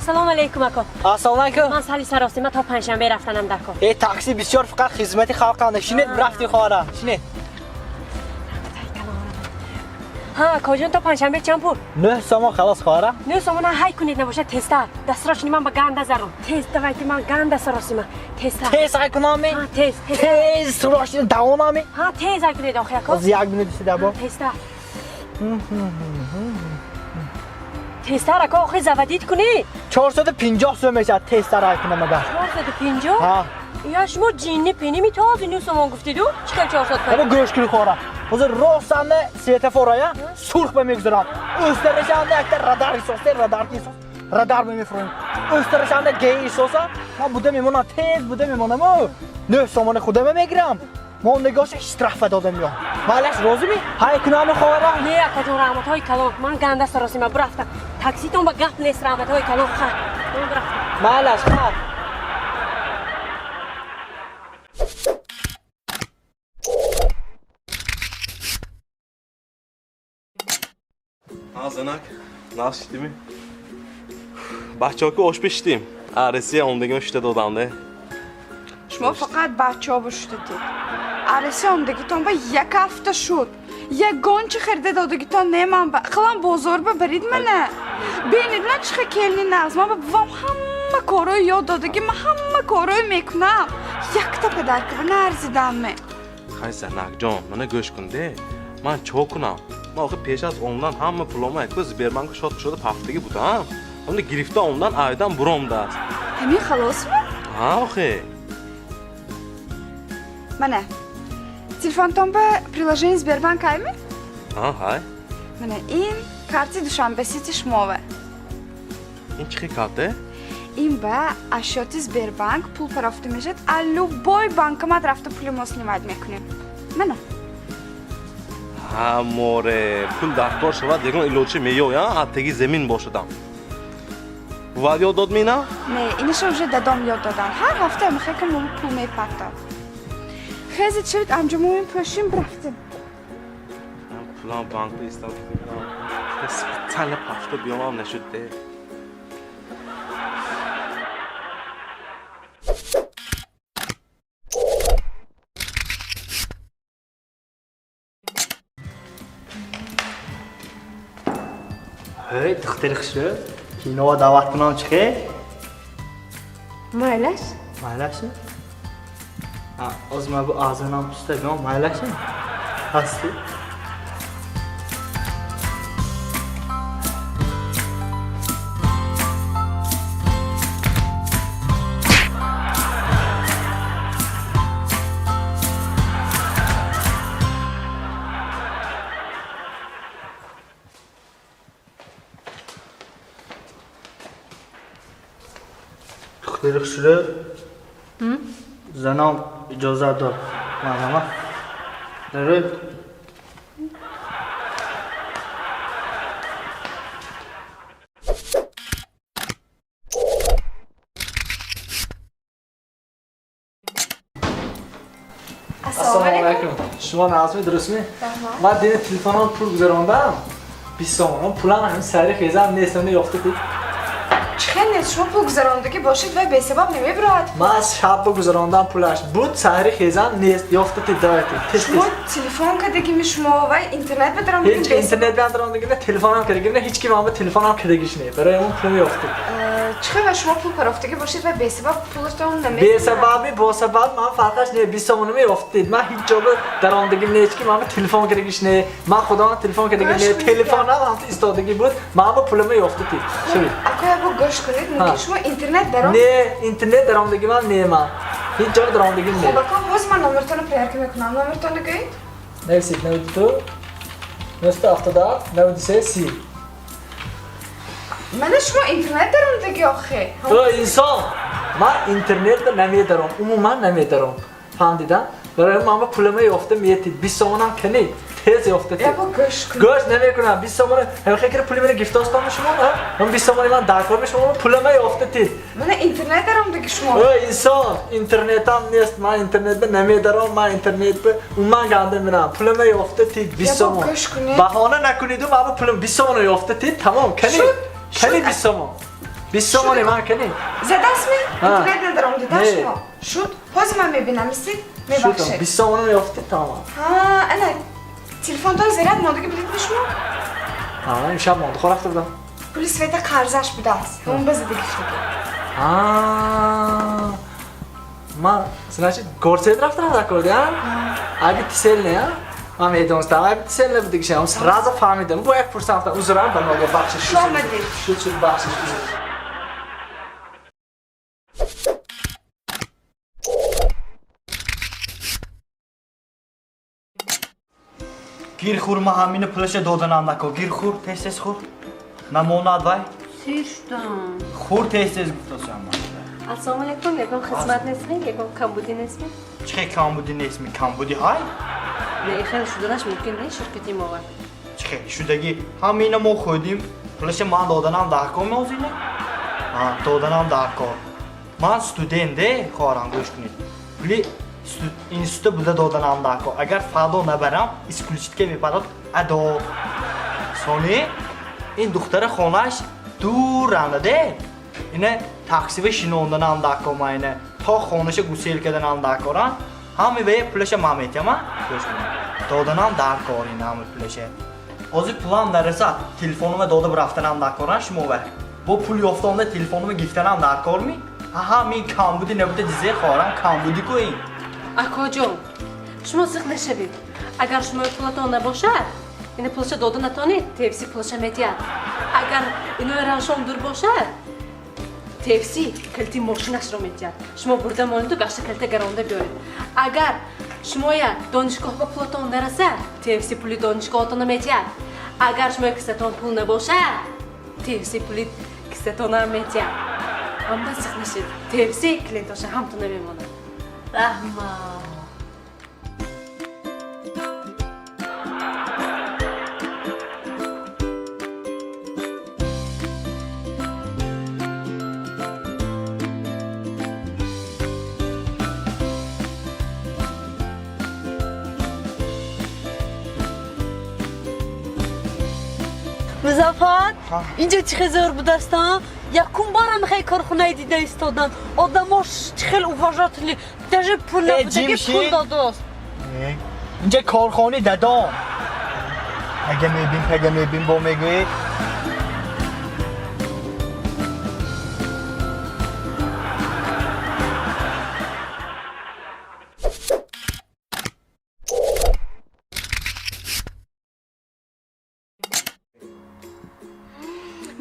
Assalomu alaykum aka. Assalomu alaykum. Men Sali sarosima ta panshanba raftanam dar ko. Taksi بسیار فقط خدمت خلق شینید رفتی خواهر شینید ها کجا تا پنجشنبه چند پول؟ 9 سوم خلاص خواهر نه سومون های کنید نباشه تستر دستراش من با گنده زرم تست وقتی من گنده سراسیما تستر تست اکنامی ها تست سراش دوانامی ها تست های کنید آخه اکا از یک مینوت سیده با تستر تستر اکا آخه زودید کنی 450 سوم میشه تستر اکنام بر 450 ها یا شما جینی پینی میتازی نو سومون گفتیدو چیکار 450 اما گوش کنی خواهر حضور روستانه سیتفورaya سرخ بمیگذارم استرشانده اکتر رادار ایسوسته رادار ایسوس رادار بمیفرون استرشانده گی ایسوسا من بوده میمونم تیز بوده میمونم او 9 سومون خودم میگیرم ما نگاش اشتراف دادم یا مالش روزی می های کنام خواهر نه اکا جون رحمت های کلام من گنده سراسیما برفتم تاکسی تون با گپ نیست رحمت های کلام خواهر من برفتم مالش خواهر Zanak, nasıl değil mi? Bahçoku hoş piştim. Aresiye ondaki işte dodamda. شما فقط بچه ها بشتید عرصه آمدگیتان با یک هفته شد یک گانچه خریده دادگیتان نمیم با اقلا بازار ببرید منه بینید من چخه کلنی نغز من بابام همه کارای یاد دادگی من همه کارای میکنم یک تا پدر که به نرزیدم می Hay Zanak can, bana göz kunde. Ben çok kunam. Ben o peş az ondan hamma puloma ekle Sberbank'a şot şurada paftaki bu da. Hem de girifte ondan aydan buromda. همین خلاص مو؟ Ha oxe. منه تلفنتان به پریلاژین سبربانک های می؟ Ha hay. منه این کارتی دوشنبه سیتی شماوه این چی kartı? این به اشیاتی سبربانک پول پرافته میشد الو بای بانکمات رفته پول مسلمت میکنیم منه Ha more. Pul dahtar şuva degun iloçi meyo ya. Atteki zemin boşudam. Bu var yod dodmina? نه اینش رو دادم یاد دادن هر هفته میخوای که مون پول میپردم خیلی چرت انجامون پاشیم برفتیم Ben pulan bankta istedim. Bir tane pafta biyomam ne şudde. هی دختر خشو کینو دعوت کنم چخه مایلش مالشه از ما bu ağzından pusta bir maalesef hasta Kırık süre زنم اجازه داد ماما داره السلام علیکم شما نازمی درست می؟ من دین تلفنم پول گذراندم 20 تومن پولم همین سری خیزم نیستم یافته دید چخه نیست شما پول گذراندگی باشید و به سبب نمیبرد من از شب گذراندم پولش بود سری خیزم نیست یافته دید دایتی شما تلفن کردگی می شما و اینترنت بدرم هیچ اینترنت بدرم دیگه نه تلفنم کردگی نه هیچ کی من به تلفنم کردگیش نه برای اون پول یافته چخه و شما پول پرافتگی باشید و به سبب پولتون به نمیبرد سببی با سبب من فرقش نه 20 تومن میافتید من هیچ جا درآمدگی نیست که من به تلفن کردگیش نه من خودم تلفن کردگی نه تلفنم هم استادگی بود من با پول میافتید شوی اکو با گوش کنید میگه شما اینترنت درام نه اینترنت درآمدگی من نه من هیچ جا درآمدگی خب نه اکو باز من نمرتون پریر که میکنم نمرتون بگید نویسید 92 977 93 30 من شما اینترنت دارم دیگه آخه تو انسان من اینترنت نمیدارم عموما نمیدارم فهمیدن برای من پولم یافته میتید 20 تومنم کنی تیز یافته یا با گوش کنید گوش نمیکنم 20 تومن هم خیلی پولی من گیفت داشتم شما من 20 تومن من درکار به شما پولم یافته تید من اینترنت دارم دیگه شما او انسان اینترنت هم نیست من اینترنت نمیدارم من اینترنت به من گنده میرم پولم یافته تید 20 تومن گوش کنید بهانه نکنید من پولم 20 تومن یافته تید تمام کنی کنی 20 تومن 20 سومانی من که نی زدست می؟ ها. اینترنت ندارم دیدن نه. شما شد باز من میبینم میسی؟ شدم میبخشید 20 سومانی میافتی تمام ها انا تلفن تو زیرت مانده که بلیت شما من امشب مانده خور رفته بودم پلیس ویده قرضش بوده است اون بزده گفته من значит горсет رفتم در کردم обязательно نه من میدونستم обязательно بوده که شما сразу فهمیدم با یک فرصت گفتم عذرم به نوبه بخشش شو آمدی شد بخشش گیر خور ما همین پلش دادنم نکو گیر خور تست خور نموناد وای سیر شدم. خور تست گفتم السلام علیکم یکم خدمت نسبین یکم کمبودی نسبین. چه کامبودی نیست می کامبودی های نه خیلی شدنش ممکن نه شرکتی ما وقت. چه شدگی همین ما خودیم پلش من دادنم در کار موزینه دادنم در کار من استودنده خواهرم گوش کنید ولی اینستیتوت بوده دادنم در کار اگر فردا نبرم اسکولشتکه میپرد ادا ثانی این دختر خانهش دور رانده اینه تاکسی و شنوندنم در کار ما اینه تا خانهش گسیل کردنم در کارن همه به پلش مامیتی ما گوش کنید دادنم در کار این همه پلشه Ozi plan darasa telefonumu dodib raftanam nakoran shmo var. Bu pul yoftomda telefonumu giftanam nakormi? Aha min kambudi nebude dize khoram kambudi ko in. اکاجون شما سخت نشوید اگر شما پولتون نباشد این پولش داده نتونید تفسی پولش میتید اگر اینو رانشون دور باشد تفسی کلتی ماشینش رو میتید شما برده مانید و گشت کلته گرانده بیارید اگر شما یا دانشگاه با پولتون نرسد تفسی پولی دانشگاهتون میتید اگر شما کستون پول نباشد تفسی پولی کستون هم میتید اما سخت نشید تفسی کلینتاشه همتون نمیماند رحمه مزافات اینجا چه خزار بودستان یکم بارم خیلی کارخونه دیده ایستادم آدماش خیلی اوفاجاتلی تجه پول نبوده که پول داداست اینجا کارخانه دادم اگه میبین با میگوی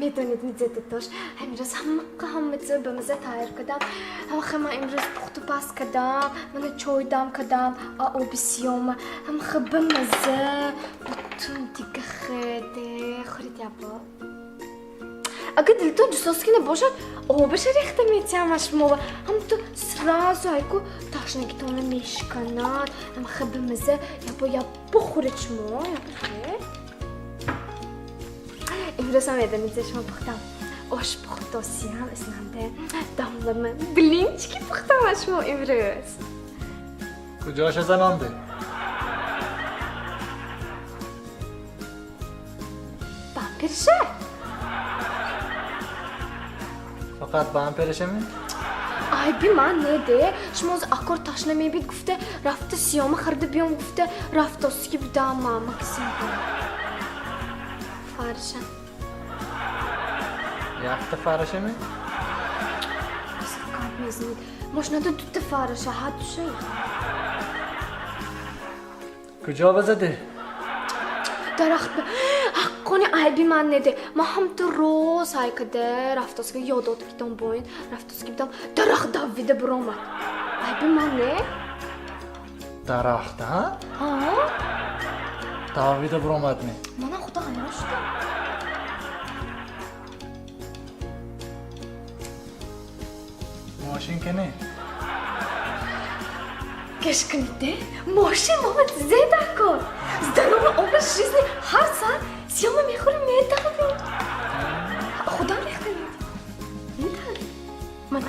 میدونید میزدتاش امروز همه چیز به مزه تایر کردم هم امروز پخت و پس کردم من چای دم کردم آب سیام هم خب مزه بتون دیگه خیلی خورید یابا اگه دلتون دوست که نباشد آبش ریخته میتیمش مو هم تو سرازو هایکو تاشنگیتون میشکنن هم خب مزه یا بخورید شما یا بخورید امروز هم یادم شما پختم آش پختاسی هم اسننده داملم بلینچ که پختم شما امروز کجاش زنانده بامپرشه فقط بامپرشه می آی بی من نده شما از اکار تاش نمیبید گفته رفته سیام خرده بیام گفته رفته اسکی بدم ماما کسی فارشه یک فرشه می Как мне знать? Может, надо тут фарша, а души. کجا بزده درخت حقانی عیبی من نده ما هم تو روز های کده رفتاس که یادات کتام باین رفتاس که بدم درخت دویده برامد عیبی من نه؟ درخت ها ها؟ داوید برامد می من خدا حیان شدم ماشین که نه کشکنیده ماشین ماما زیده کن زدنون آبش ریزنی هر ساعت سیام میخوری میده خدا ریخته میده میده من